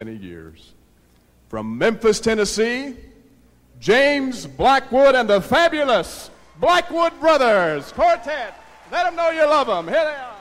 many years. From Memphis, Tennessee, James Blackwood and the fabulous Blackwood Brothers Quartet. Let them know you love them. Here they are.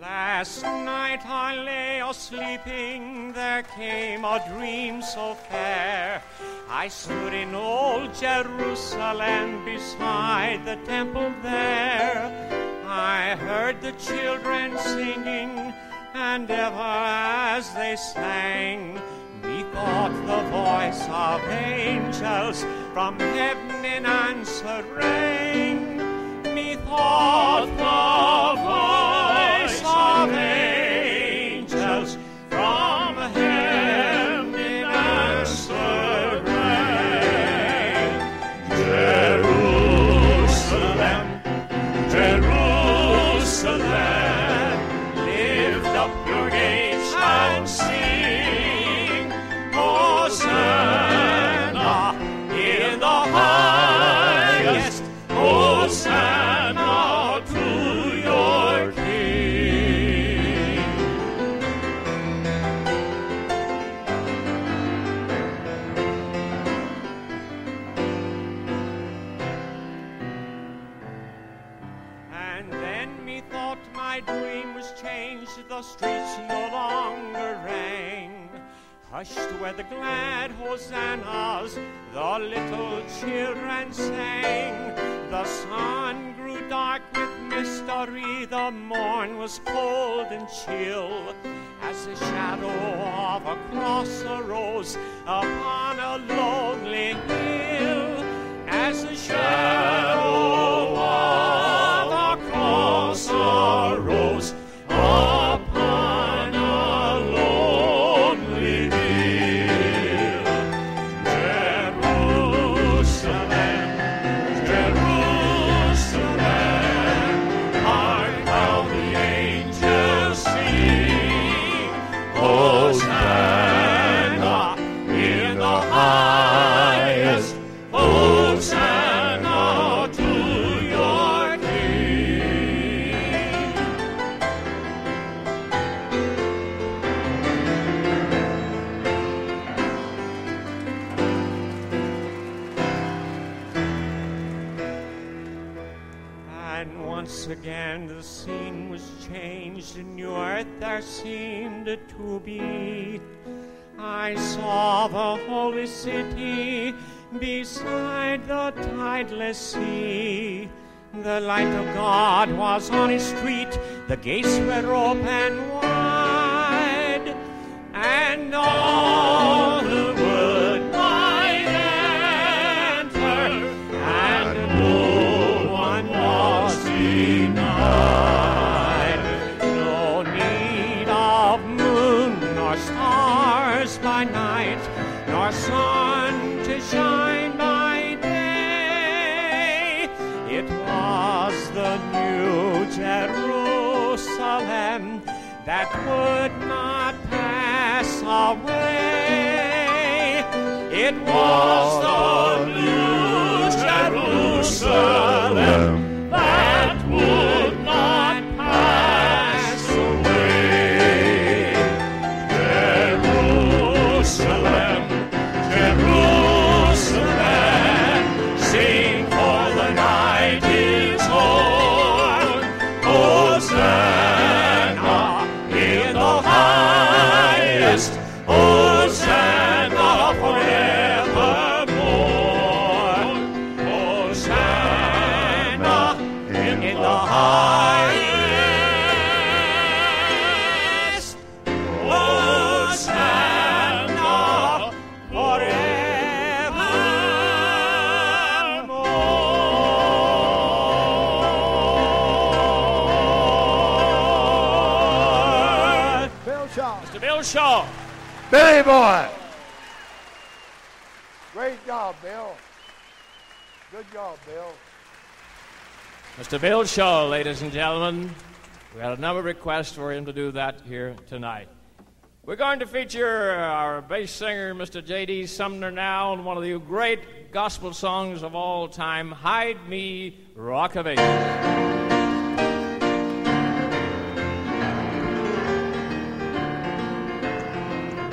Last night I lay a-sleeping, there came a dream so fair. I stood in old Jerusalem beside the temple there. I heard the children singing, and ever as they sang, methought the voice of angels from heaven in answer rang. Methought the voice of angels from heaven in answer rang. Jerusalem, Jerusalem, lift up your gates and sing, Hosanna in the highest, Hosanna to your King. And then methought my dream was changed, the streets no longer rang. Hushed were the glad hosannas, the little children sang. The sun grew dark with mystery, the morn was cold and chill, as the shadow of a cross arose upon a lonely hill. As the shadow of a cross arose upon a lonely hill. Jerusalem, Jerusalem, hark how the angels sing, Hosanna in the highest, Hosanna to your King. And once again the scene was changed, a new earth there seemed to be. I saw the holy city beside the tideless sea. The light of God was on his street, the gates were open wide, and all who would might enter, and no one was denied. No need of moon nor stars by night, nor sun to shine by day. It was the new Jerusalem that would not pass away. It was the new Jerusalem that would not pass away. Jerusalem, Jerusalem, sing for the night is o'er. Hosanna in the highest, Hosanna forevermore. Hosanna in the highest, Hosanna forevermore. Bill Shaw. Mr. Bill Shaw. Billy Boy. Great job, Bill. Good job, Bill. Mr. Bill Shaw, ladies and gentlemen. We had a number of requests for him to do that here tonight. We're going to feature our bass singer, Mr. J.D. Sumner, now, and one of the great great gospel songs of all time, Hide Me, Rock of Ages.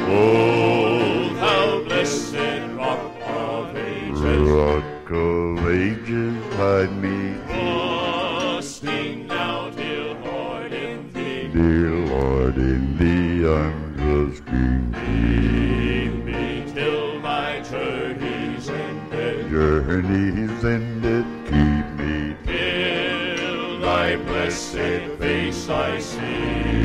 Oh, thou blessed Rock of Ages, Rock of Ages, hide me, trusting now, dear Lord, in thee. dear Lord, in thee I'm trusting. Lead me till my journey's ended, Journey's ended, keep me till thy blessed face I see.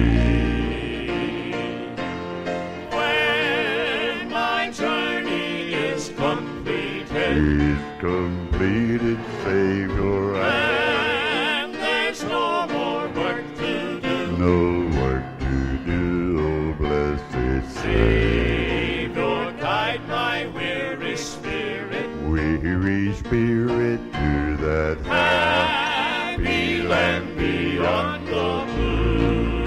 is completed, Savior, and there's no more work to do. no work to do, oh blessed Savior, guide my weary spirit to that happy land beyond the blue.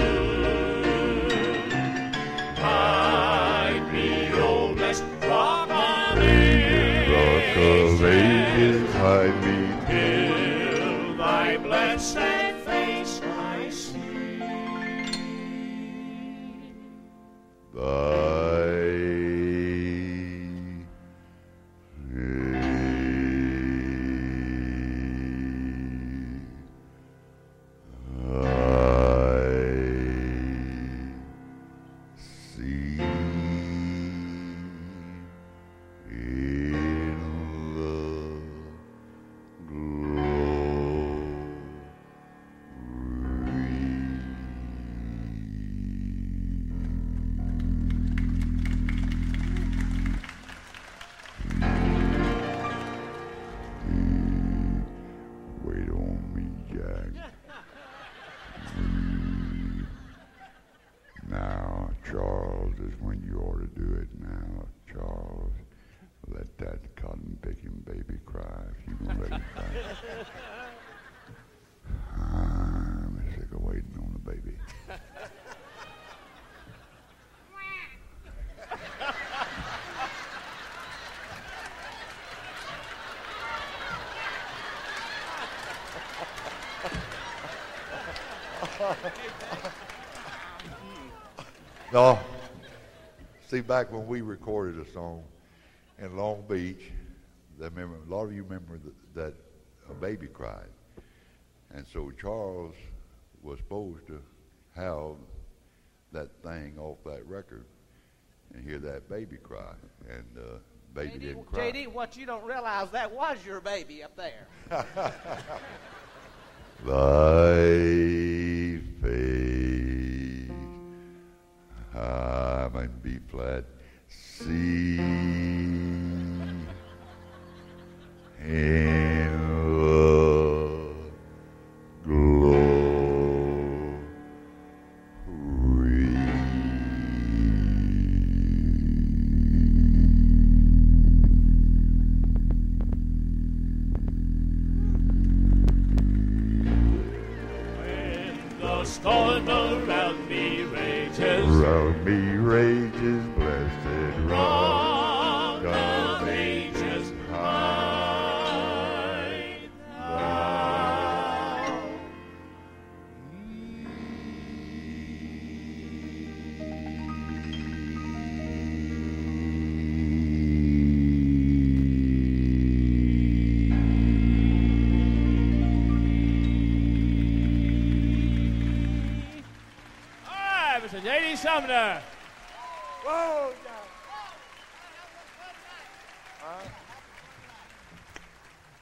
Hide me, O blessed Rock of Ages, hide me, till thy blessed face I see. Wait on me, Jack. Now, Charles, is when you ought to do it now, Charles. Let that cotton-picking baby cry if you can let him cry. I'm sick of waiting on the baby. No, see, back when we recorded a song in Long Beach, a lot of you remember that a baby cried. And so Charles was supposed to have that thing off that record and hear that baby cry. And baby didn't cry. JD, what you don't realize, that was your baby up there. Thy face, I'm in B flat, C, in the glory. The storm around me rages, Around me rages, blessed Rock Rock of Ages, hide thou. All right, Mr. J.D. Sumner. Whoa, John.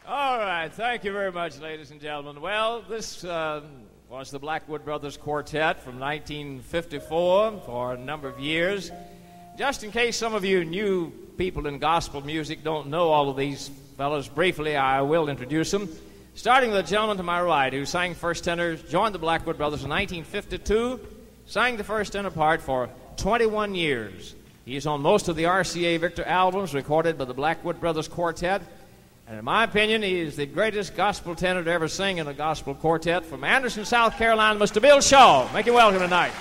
All right, thank you very much, ladies and gentlemen. Well, this was the Blackwood Brothers Quartet from 1954 for a number of years. Just in case some of you new people in gospel music don't know all of these fellows, briefly I will introduce them. Starting with the gentleman to my right, who sang first tenor, joined the Blackwood Brothers in 1952, sang the first tenor part for 21 years. He's on most of the RCA Victor albums recorded by the Blackwood Brothers Quartet. And in my opinion, he is the greatest gospel tenor to ever sing in a gospel quartet. From Anderson, South Carolina, Mr. Bill Shaw. Make you welcome tonight.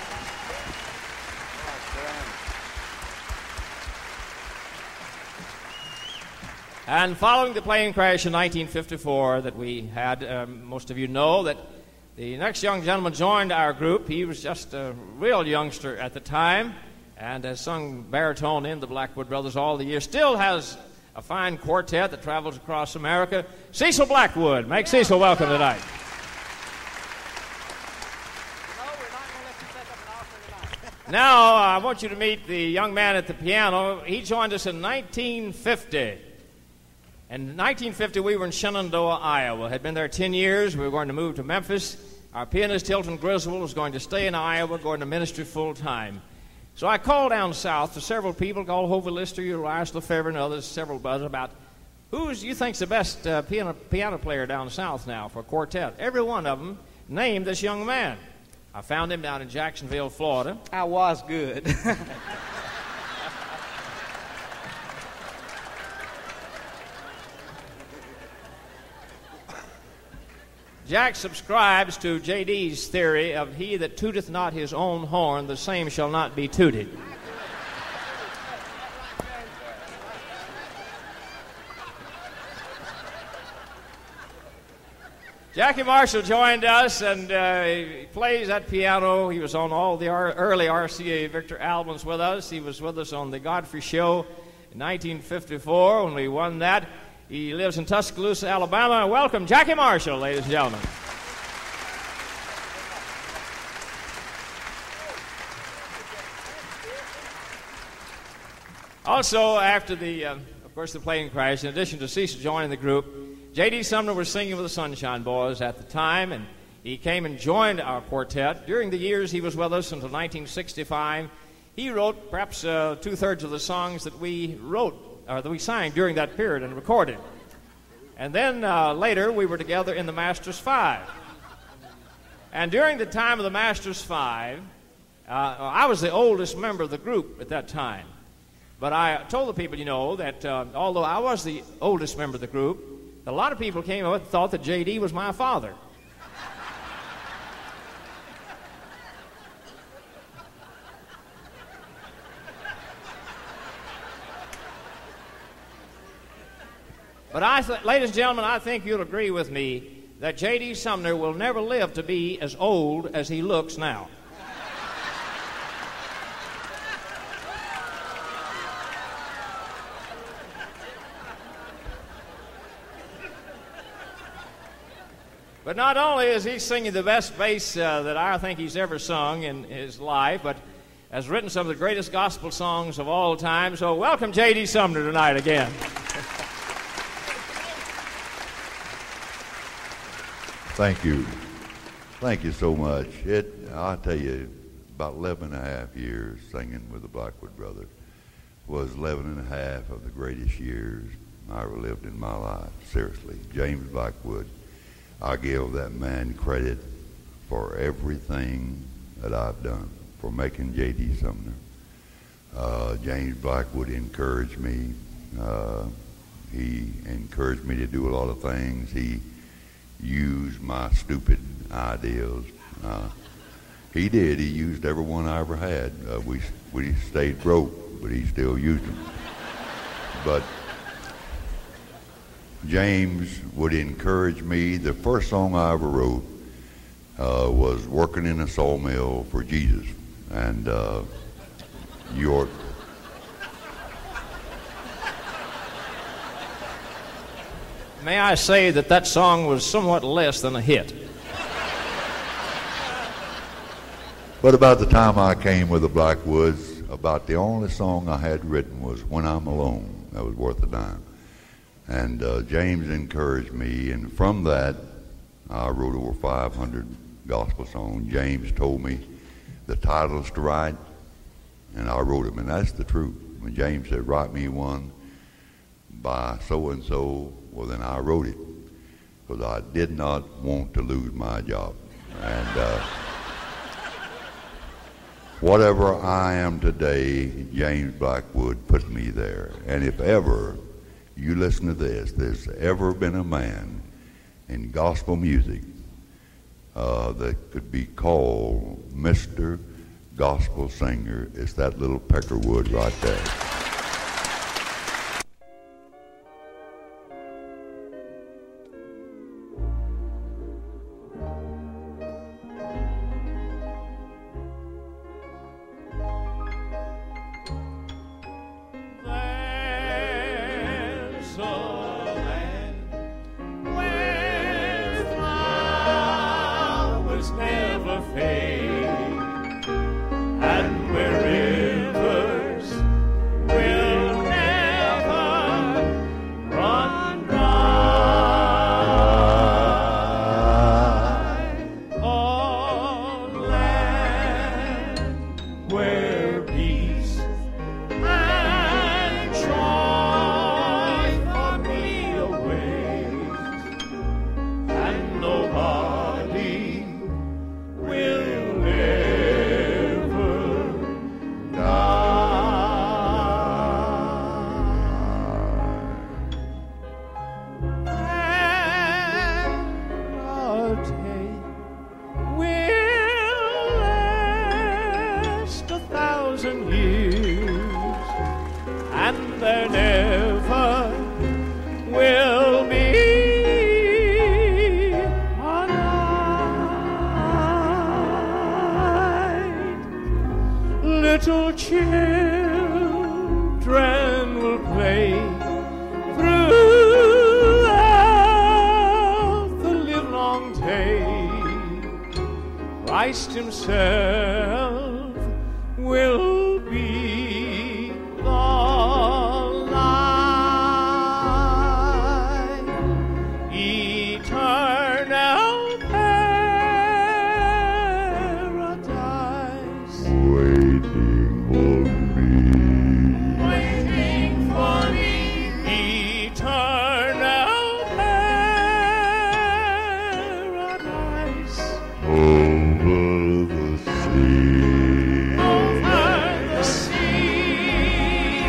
And following the plane crash in 1954 that we had, most of you know that the next young gentleman joined our group. He was just a real youngster at the time and has sung baritone in the Blackwood Brothers all the years. Still has a fine quartet that travels across America. Cecil Blackwood. Make Cecil welcome tonight. Now, I want you to meet the young man at the piano. He joined us in 1950. In 1950, we were in Shenandoah, Iowa. Had been there 10 years. We were going to move to Memphis. Our pianist, Hilton Griswold, was going to stay in Iowa, going to ministry full-time. So I called down south to several people, called Hovey Lister, Urias Lefebvre, and others, several buzzers, about who you think's the best piano player down south now for a quartet. Every one of them named this young man. I found him down in Jacksonville, Florida. I was good. Jack subscribes to J.D.'s theory of he that tooteth not his own horn, the same shall not be tooted. Jackie Marshall joined us, and he plays that piano. He was on all the early RCA Victor albums with us. He was with us on the Godfrey Show in 1954 when we won that. He lives in Tuscaloosa, Alabama. Welcome, Jackie Marshall, ladies and gentlemen. Also, after of course, the plane crash, in addition to Cecil joining the group, J.D. Sumner was singing with the Sunshine Boys at the time, and he came and joined our quartet. During the years he was with us until 1965, he wrote perhaps two-thirds of the songs that we wrote, or that we sang during that period and recorded. And then later we were together in the Masters Five. And during the time of the Masters Five, I was the oldest member of the group at that time. But I told the people, that although I was the oldest member of the group, a lot of people came up and thought that J.D. was my father. But ladies and gentlemen, I think you'll agree with me that J.D. Sumner will never live to be as old as he looks now. But not only is he singing the best bass that I think he's ever sung in his life, but has written some of the greatest gospel songs of all time. So welcome J.D. Sumner tonight again. Thank you. Thank you so much. I'll tell you, about 11 and a half years singing with the Blackwood Brothers was 11 and a half of the greatest years I ever lived in my life. Seriously. James Blackwood. I give that man credit for everything that I've done, for making J.D. Sumner. James Blackwood encouraged me. He encouraged me to do a lot of things. He used my stupid ideas. He did. He used every one I ever had. We stayed broke, but he still used them. But James would encourage me. The first song I ever wrote was Working in a Sawmill for Jesus. And York. May I say that song was somewhat less than a hit. But about the time I came with the Blackwoods, about the only song I had written was When I'm Alone. That was worth a dime. And James encouraged me, and from that, I wrote over 500 gospel songs. James told me the titles to write, and I wrote them, and that's the truth. When James said, write me one by so-and-so, well, then I wrote it, because I did not want to lose my job. And whatever I am today, James Blackwood put me there. And if ever you listen to this, there's ever been a man in gospel music that could be called Mr. Gospel Singer, it's that little Peckerwood right there. Christ himself will be the light, eternal paradise, waiting for me, eternal paradise, over the sea,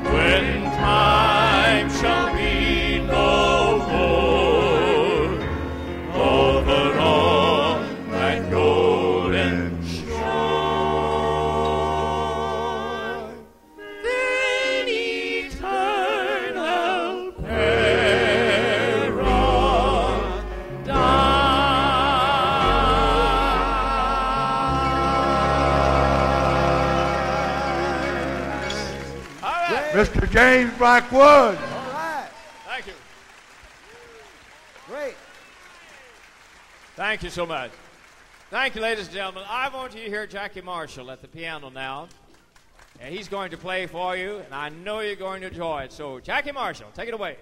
when time shall be no more, over on that golden shore, then eternal paradise. Mr. James Blackwood. All right. Thank you. Great. Thank you so much. Thank you, ladies and gentlemen. I want you to hear Jackie Marshall at the piano now. And he's going to play for you, and I know you're going to enjoy it. So, Jackie Marshall, take it away.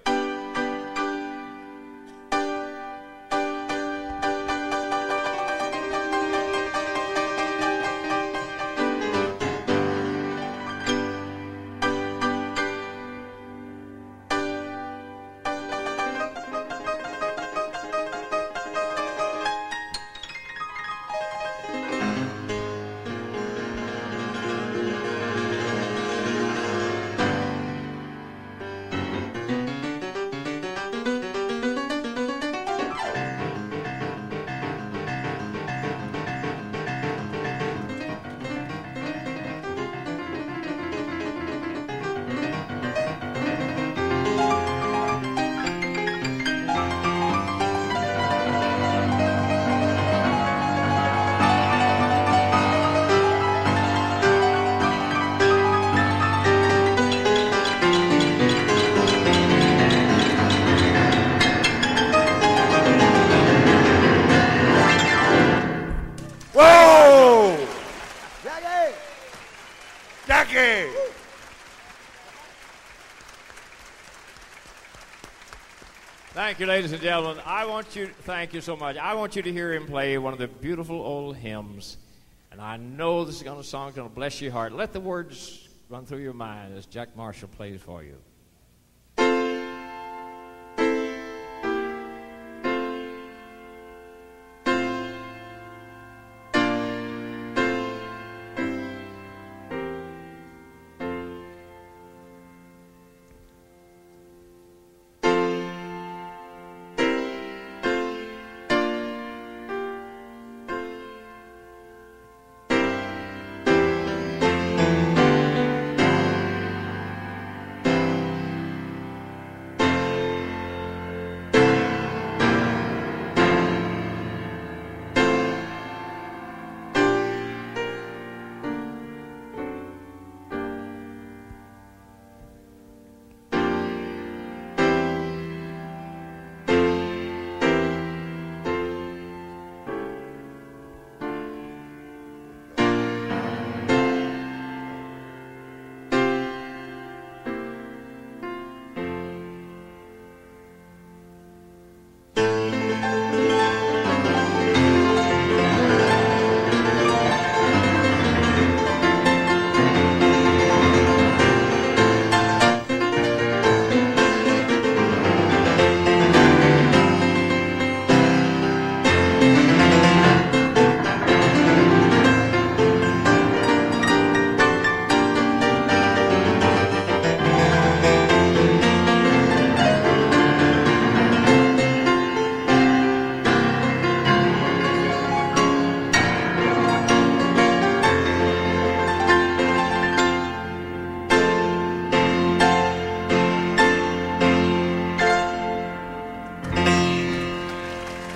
Whoa! Jackie. Jackie! Thank you, ladies and gentlemen. Thank you so much. I want you to hear him play one of the beautiful old hymns. And I know this song's going to bless your heart. Let the words run through your mind as Jack Marshall plays for you.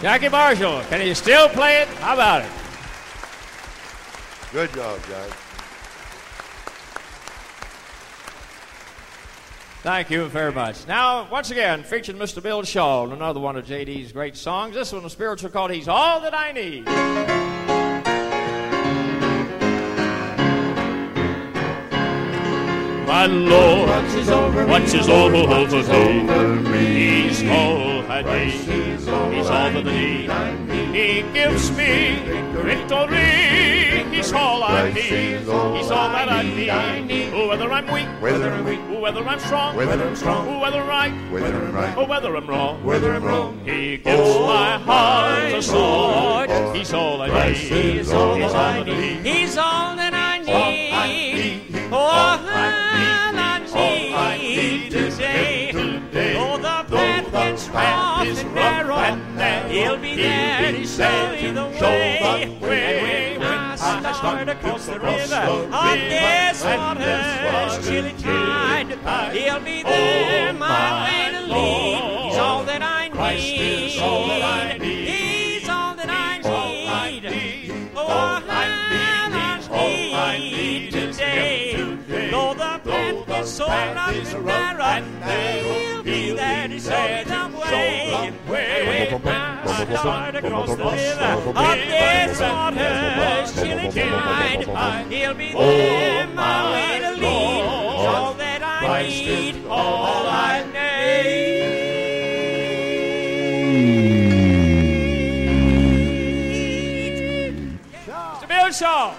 Jackie Marshall, can you still play it? How about it? Good job, Jack. Thank you very much. Now, once again, featuring Mr. Bill Shaw, another one of J.D.'s great songs. This one, a spiritual called He's All That I Need. my Lord watches over me. He's all I need. He's all that I need. He gives me victory. He's all I need. He's all that I need. Whether I'm weak, whether I'm strong, whether I'm right, or whether I'm wrong. He gives my heart a sword. He's all I need. He's all that I need. He's all that I need. All that I need today. Though the path gets rough and narrow, He'll be there to show me the way. When I start across the river of death's waters, chilly tide, He'll be there my way to lead. He's all that I need. He's all that I need. He's all that I need. Oh, I need today. Though the path gets so rough and narrow, He'll be there to show me the way. When I start across the river of death's waters, chilly tide, He'll be there my way to lead. All that I need, all I need. Mr. Bill Shaw.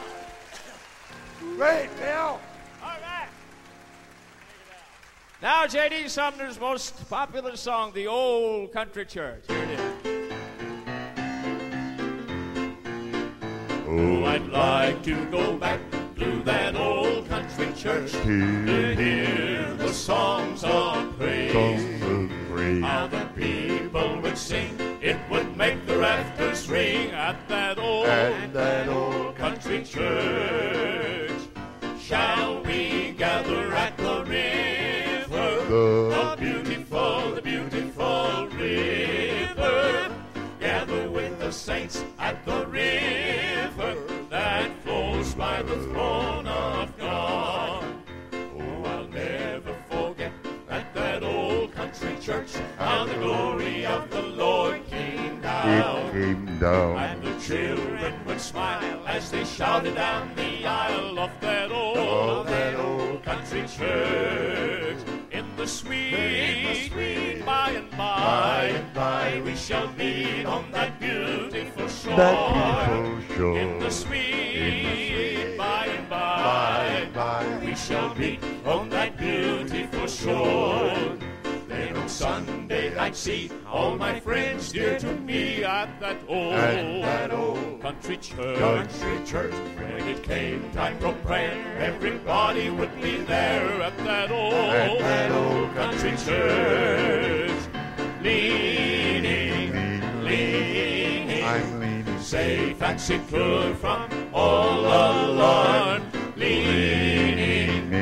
Great, Bill. All right. Now, J.D. Sumner's most popular song, The Old Country Church. Here it is. Oh, I'd like to go back to that old country church to hear the songs of praise. How the people would sing, it would make the rafters ring at that old country church. Shall we gather at the river, the beautiful river? Gather with the saints at the river that flows by the throne of God. Oh, I'll never forget that old country church, how the glory of the Lord came down. And the children would smile as they shouted down the aisle of that old country church. In the sweet by and by, we shall meet on that beautiful shore. In the sweet by and by, we shall meet on that beautiful shore. Then on Sunday I'd see all my friends dear to me at that old country church. When it came time for prayer, everybody would be there at that old country church. Leaning, I'm leaning, safe and secure from all alarm. Leaning,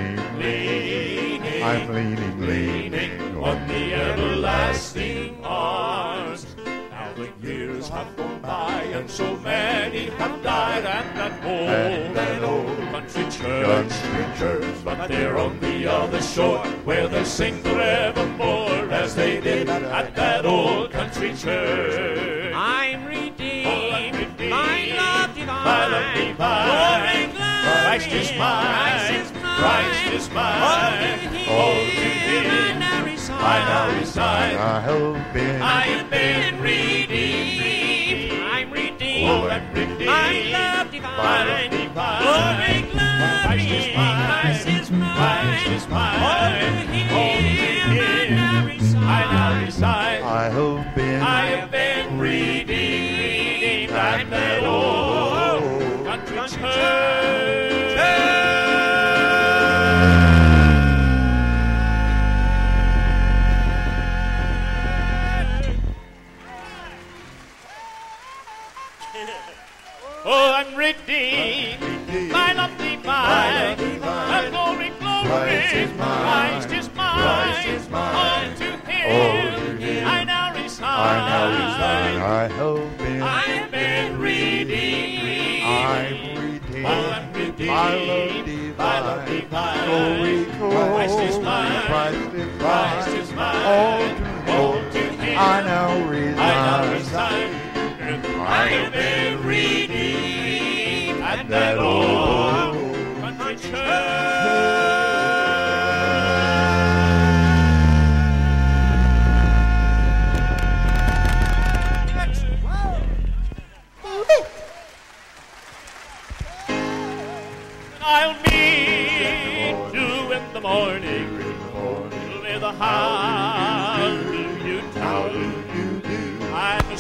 I'm leaning on the everlasting arms. Now the years have gone by and so many have died at that old country church. But they're on the other shore where they'll sing forevermore as they did at that old country church. I'm redeemed, my love divine, My love divine. glory, Christ is mine, Christ is mine. All to Him I now reside. I have been redeemed. I'm redeemed. Oh, I'm redeemed. My love divine. My love divine. Glory, Christ is mine. Christ is mine. Christ is mine. All to Him I now reside. I have been redeemed at that old country church. Oh, I'm redeemed, my love divine, the glory, Christ is mine. Christ is mine, all to Him I now reside. I have been redeemed. I'm redeemed. Oh, I'm redeemed, My love divine. Glory, Christ is mine. Christ is mine. All to Him I now reside. I have been redeemed at that old country church.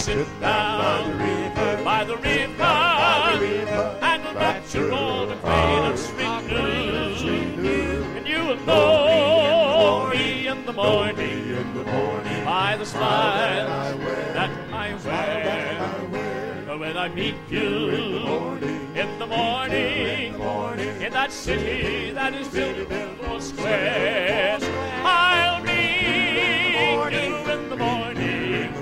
sit down by the river, and the rapture all the acquaintance renew. And you will know me in the morning by the smile that I wear. When I meet you in the morning in that city that is beautiful square, I'll meet you in the morning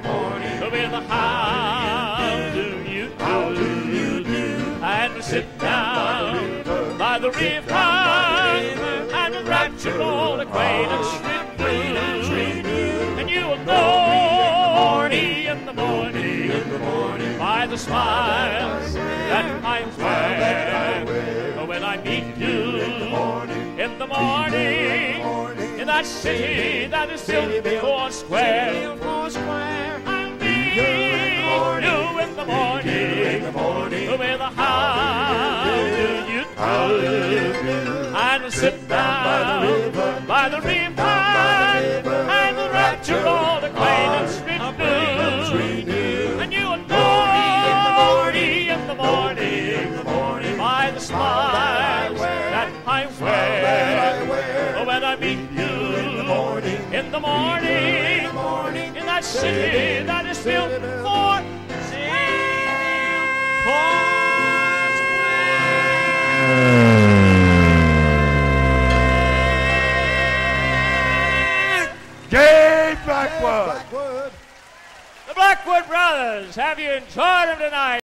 with a how do you do, and sit down by the river and rapture all acquaintance renew. And you will know me in the morning by the smile that I wear. When I meet you in the morning in that city that is built for square, I'll meet you in the morning with a how do you do, and sit down by the river and the rapture all acquaintance renew. And you will know me in the morning by the smile that I wear. When I meet you in the morning in that city that is built for James Blackwood. The Blackwood Brothers, have you enjoyed them tonight?